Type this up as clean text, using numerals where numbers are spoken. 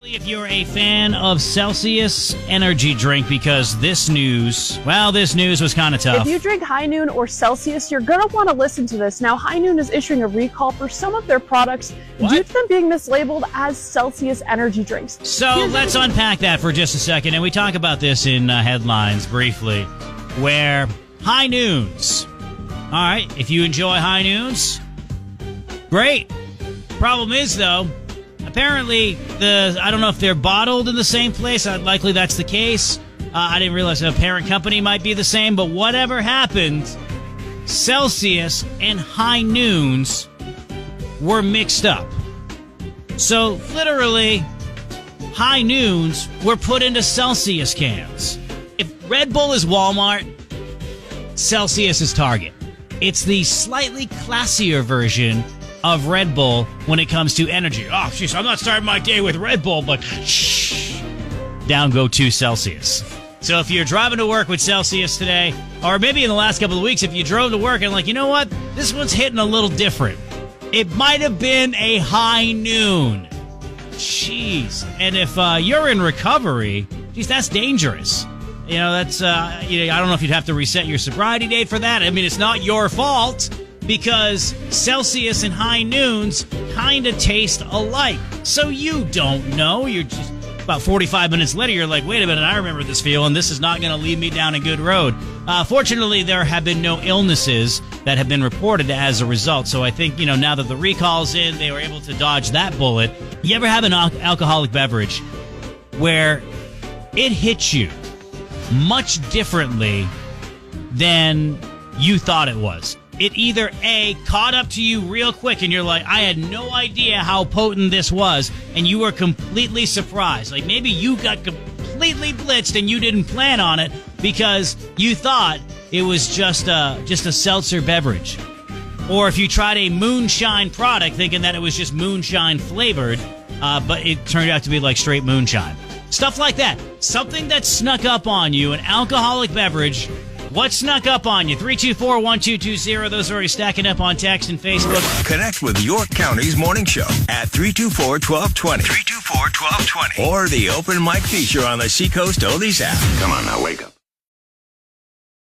If you're a fan of Celcius energy drink, because this news was kind of tough. If you drink High Noon or Celcius, you're going to want to listen to this. Now, High Noon is issuing a recall for some of their products due to them being mislabeled as Celcius energy drinks. So let's unpack that for just a second, and we talk about this in headlines briefly, where High Noons. All right, if you enjoy High Noons, great. Problem is, though, apparently, I don't know if they're bottled in the same place. Likely that's the case. I didn't realize a parent company might be the same, but whatever happened, Celcius and High Noons were mixed up. So, literally, High Noons were put into Celcius cans. If Red Bull is Walmart, Celcius is Target. It's the slightly classier version of Red Bull when it comes to energy. Oh, jeez, I'm not starting my day with Red Bull, but shh. Down go to Celcius. So if you're driving to work with Celcius today, or maybe in the last couple of weeks, if you drove to work and like, you know what? This one's hitting a little different. It might have been a High Noon. Jeez. And if you're in recovery, geez, that's dangerous. You know, that's, I don't know if you'd have to reset your sobriety date for that. I mean, it's not your fault, because Celcius and High Noons kind of taste alike. So you don't know. You're just about 45 minutes later, you're like, wait a minute, I remember this feeling. This is not going to lead me down a good road. Fortunately, there have been no illnesses that have been reported as a result. So I think, now that the recall's in, they were able to dodge that bullet. You ever have an alcoholic beverage where it hits you much differently than you thought it was? It either A, caught up to you real quick and you're like, I had no idea how potent this was, and you were completely surprised. Like maybe you got completely blitzed and you didn't plan on it because you thought it was just a seltzer beverage. Or if you tried a moonshine product thinking that it was just moonshine flavored, but it turned out to be like straight moonshine. Stuff like that. Something that snuck up on you, an alcoholic beverage. What snuck up on you? 324-1220. Those are already stacking up on text and Facebook. Connect with York County's morning show at 324-1220. 324-1220. Or the open mic feature on the Seacoast Oldies app. Come on now, wake up.